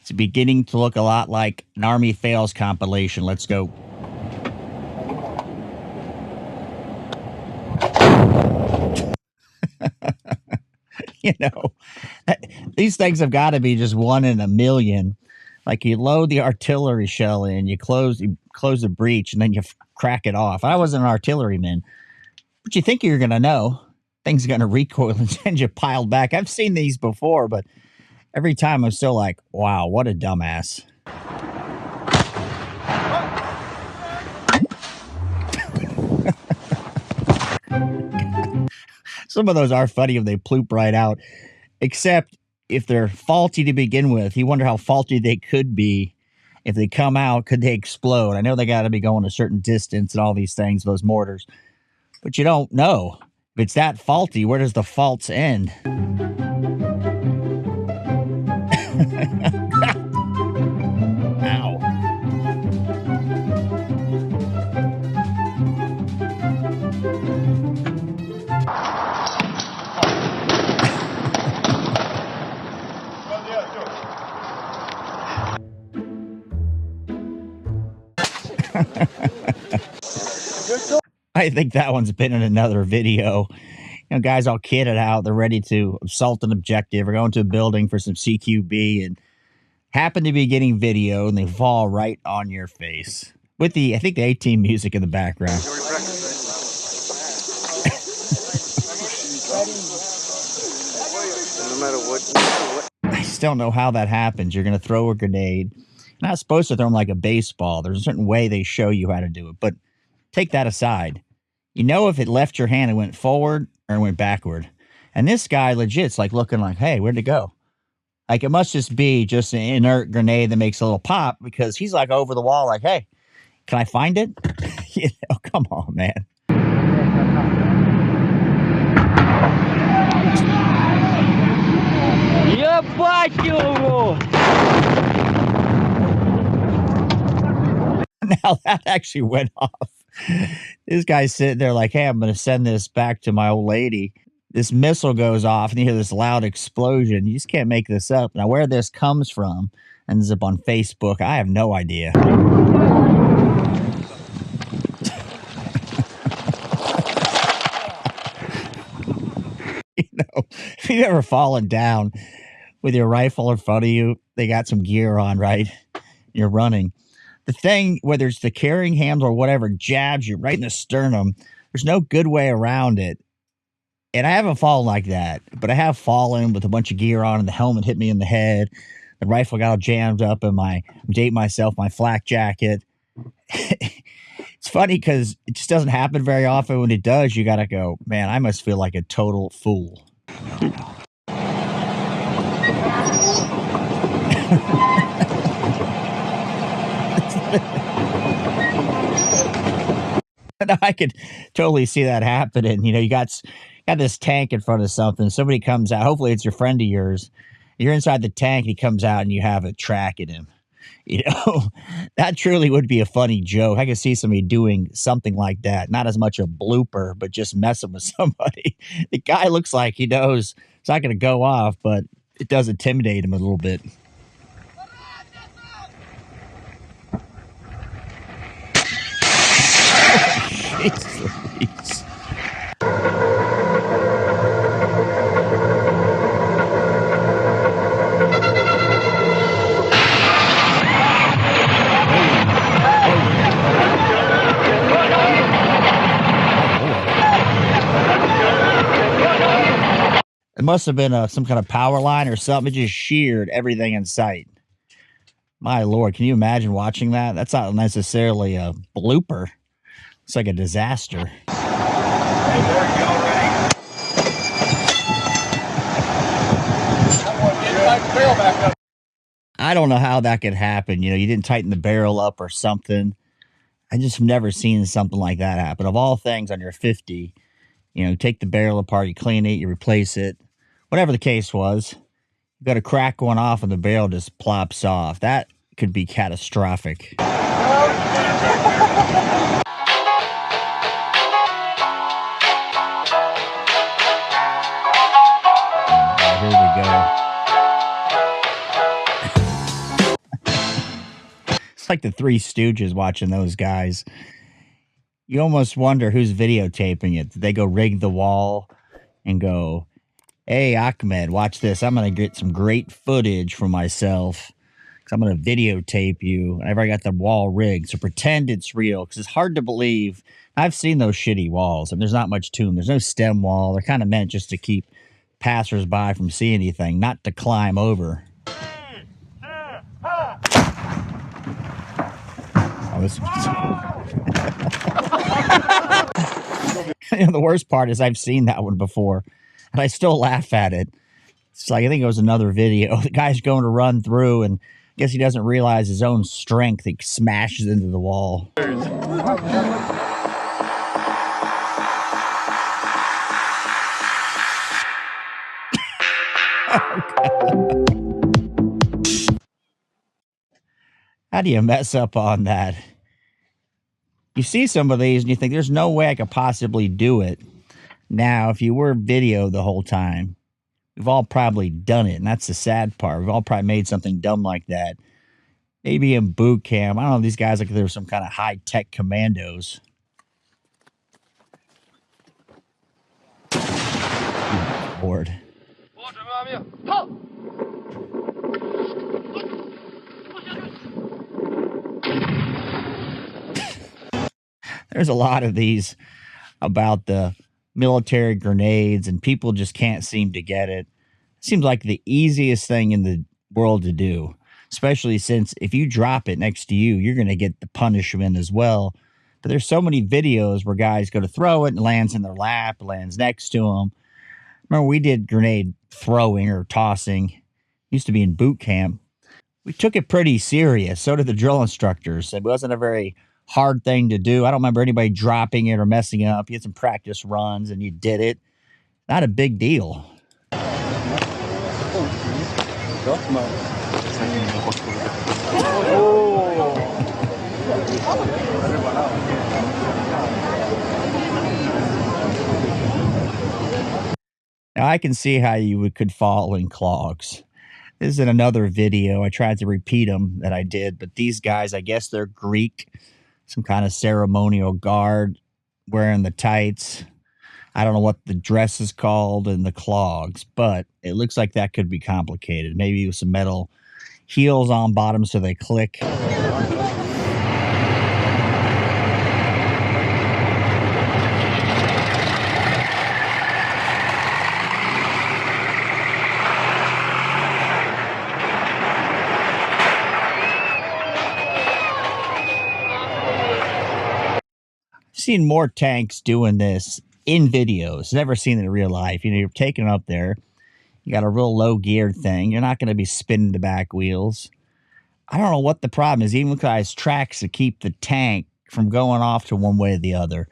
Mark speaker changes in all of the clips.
Speaker 1: It's beginning to look a lot like an Army Fails compilation. Let's go. You know, these things have got to be just one in a million. Like you load the artillery shell in, you close the breech, and then you crack it off. I wasn't an artilleryman, but you think you're going to know. Things are going to recoil and send you piled back. I've seen these before, but every time I'm still like, wow, what a dumbass. Some of those are funny if they ploop right out, except if they're faulty to begin with. You wonder how faulty they could be. If they come out, could they explode? I know they got to be going a certain distance and all these things, those mortars, but you don't know. If it's that faulty, where does the faults end? Ow. I think that one's been in another video. You know, guys all kitted out. They're ready to assault an objective or go into a building for some CQB and happen to be getting video, and they fall right on your face with I think the A-Team music in the background.
Speaker 2: No matter what.
Speaker 1: I still don't know how that happens. You're going to throw a grenade. You're not supposed to throw them like a baseball. There's a certain way they show you how to do it. But take that aside. You know if it left your hand and went forward or went backward. And this guy legit's like looking like, hey, where'd it go? Like it must just be just an inert grenade that makes a little pop, because he's like over the wall like, hey, can I find it? You know, come on, man.
Speaker 3: Ебать его!
Speaker 1: Now that actually went off. This guy's sitting there like, hey, I'm going to send this back to my old lady. This missile goes off and you hear this loud explosion. You just can't make this up. Now, where this comes from ends up on Facebook, I have no idea. You know, if you've ever fallen down with your rifle in front of you, they got some gear on, right? You're running. The thing, whether it's the carrying handle or whatever, jabs you right in the sternum. There's no good way around it. And I haven't fallen like that, but I have fallen with a bunch of gear on and the helmet hit me in the head. The rifle got all jammed up in I'm dating myself, my flak jacket. It's funny because it just doesn't happen very often. When it does, you got to go, man, I must feel like a total fool. I could totally see that happening. You know, you got this tank in front of something. Somebody comes out. Hopefully, it's your friend of yours. You're inside the tank. He comes out, and you have a track at him. You know, that truly would be a funny joke. I could see somebody doing something like that. Not as much a blooper, but just messing with somebody. The guy looks like he knows it's not going to go off, but it does intimidate him a little bit. Jeez. It must have been some kind of power line or something. It just sheared everything in sight. My Lord, can you imagine watching that? That's not necessarily a blooper. It's like a disaster. I don't know how that could happen. You know, you didn't tighten the barrel up or something. I just have never seen something like that happen. Of all things, on your 50, you know, take the barrel apart, you clean it, you replace it. Whatever the case was, you got a crack going off and the barrel just plops off. That could be catastrophic. Here we go. It's like the Three Stooges watching those guys. You almost wonder who's videotaping it. Did they go rig the wall and go, "Hey, Ahmed, watch this. I'm going to get some great footage for myself because I'm going to videotape you." I've already got the wall rigged. So pretend it's real because it's hard to believe. I've seen those shitty walls. I mean, there's not much to them. There's no stem wall. They're kind of meant just to keep passersby from seeing anything, not to climb over. Oh, this the worst part is I've seen that one before, and I still laugh at it. It's like I think it was another video. The guy's going to run through, and I guess he doesn't realize his own strength. He smashes into the wall. How do you mess up on that? You see some of these and you think there's no way I could possibly do it. Now, if you were video the whole time, we've all probably done it, and that's the sad part. We've all probably made something dumb like that. Maybe in boot camp. I don't know, these guys like they're some kind of high-tech commandos. Lord. There's a lot of these about the military grenades, and people just can't seem to get it. Seems like the easiest thing in the world to do, especially since if you drop it next to you, you're going to get the punishment as well. But there's so many videos where guys go to throw it and it lands in their lap, lands next to them. Remember, we did grenade throwing or tossing. Used to be in boot camp. We took it pretty serious. So did the drill instructors. It wasn't a very hard thing to do. I don't remember anybody dropping it or messing up. You had some practice runs and you did it. Not a big deal. Now I can see how you could fall in clogs. This is in another video. I tried to repeat them that I did, but these guys, I guess they're Greek, some kind of ceremonial guard wearing the tights. I don't know what the dress is called and the clogs, but it looks like that could be complicated. Maybe with some metal heels on bottom so they click. Seen more tanks doing this in videos. Never seen it in real life. You know, you're taking up there. You got a real low geared thing. You're not going to be spinning the back wheels. I don't know what the problem is. Even with guys tracks to keep the tank from going off to one way or the other.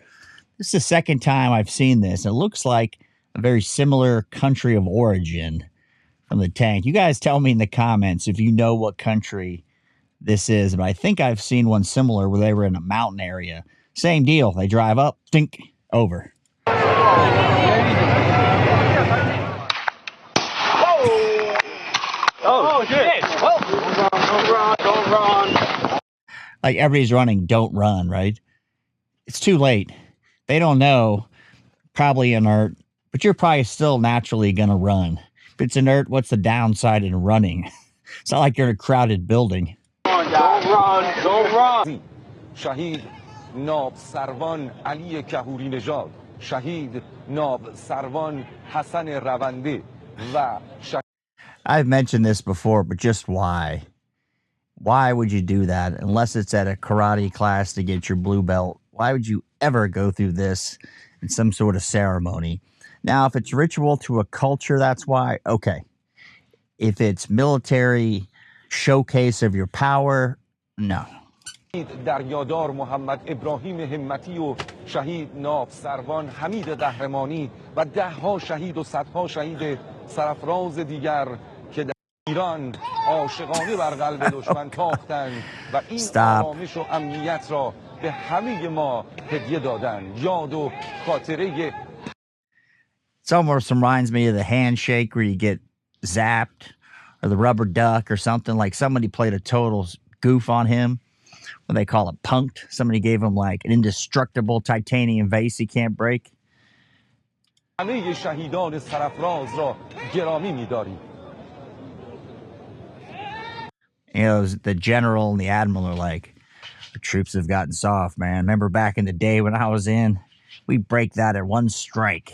Speaker 1: This is the second time I've seen this. It looks like a very similar country of origin from the tank. You guys tell me in the comments if you know what country this is, but I think I've seen one similar where they were in a mountain area. Same deal. They drive up, think, over. Oh shit. Don't run. Like everybody's running, don't run, right? It's too late. They don't know, probably inert, but you're probably still naturally going to run. If it's inert, what's the downside in running? It's not like you're in a crowded building. Don't run, don't run.
Speaker 2: Shahid Nab Sarwan Ali Kahuri Nejad, Shahid Nab Sarwan Hassan Ravande, va
Speaker 1: I've mentioned this before, but just why? Why would you do that unless it's at a karate class to get your blue belt? Why would you ever go through this in some sort of ceremony? Now, if it's ritual to a culture, that's why. Okay. If it's military showcase of your power, no.
Speaker 2: دریادار محمد ابراهیم همتی و شهید ناب سروان حمید قهرمانی و دهها شهید و صدها شهید سرفراز دیگر که در ایران عاشقانه بر قلب دشمن تاختند و این آرامش و امنیت را به همه ما هدیه دادند. یاد و خاطره.
Speaker 1: It almost reminds me of the handshake where you get zapped or the rubber duck or something, like somebody played a total goof on him. what they call it, punked. Somebody gave him like an indestructible titanium vase he can't break.
Speaker 2: همه شهیدان سرفراز را گرامی می‌داریم.
Speaker 1: You know, the general and the admiral are like, the troops have gotten soft, man. Remember back in the day when I was in, we break that at one strike.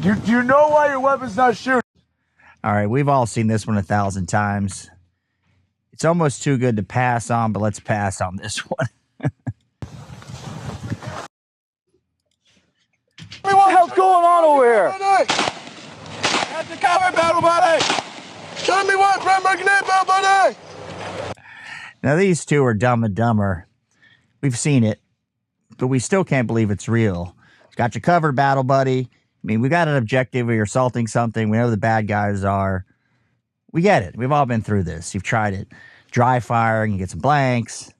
Speaker 4: Do you know why your weapon's not shooting?
Speaker 1: All right, we've all seen this one 1,000 times. It's almost too good to pass on, but let's pass on this one.
Speaker 4: What the hell's going on over here? At the cover battle, buddy! Show me what, Red Magnet, buddy!
Speaker 1: Now, these two are Dumb and Dumber. We've seen it, but we still can't believe it's real. It's got you covered, battle buddy. I mean, we got an objective. We're assaulting something. We know who the bad guys are. We get it. We've all been through this. You've tried it. Dry firing, you get some blanks.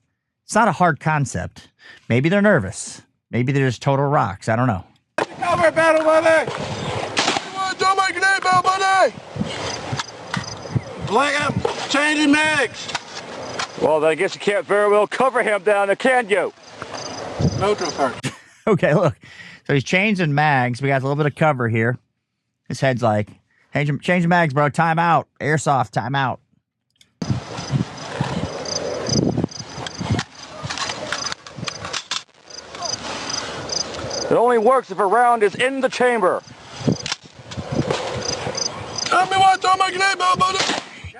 Speaker 1: It's not a hard concept. Maybe they're nervous. Maybe they're just total rocks. I don't know.
Speaker 4: Cover battle, buddy! Don't make an eight bell, buddy! Blank up, changing mags! Well, then I guess you can't very well cover him down there, can you? No,
Speaker 1: Okay, look. So he's changing mags. We got a little bit of cover here. His head's like, change the mags, bro. Time out. Airsoft, time out.
Speaker 4: It only works if a round is in the chamber.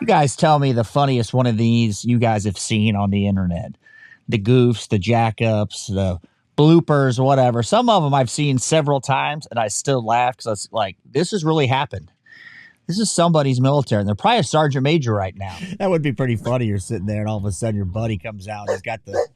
Speaker 1: You guys tell me the funniest one of these you guys have seen on the internet. The goofs, the jack-ups, the bloopers, whatever. Some of them I've seen several times, and I still laugh because I was like, this has really happened. This is somebody's military, and they're probably a sergeant major right now. That would be pretty funny. You're sitting there, and all of a sudden your buddy comes out. He's got the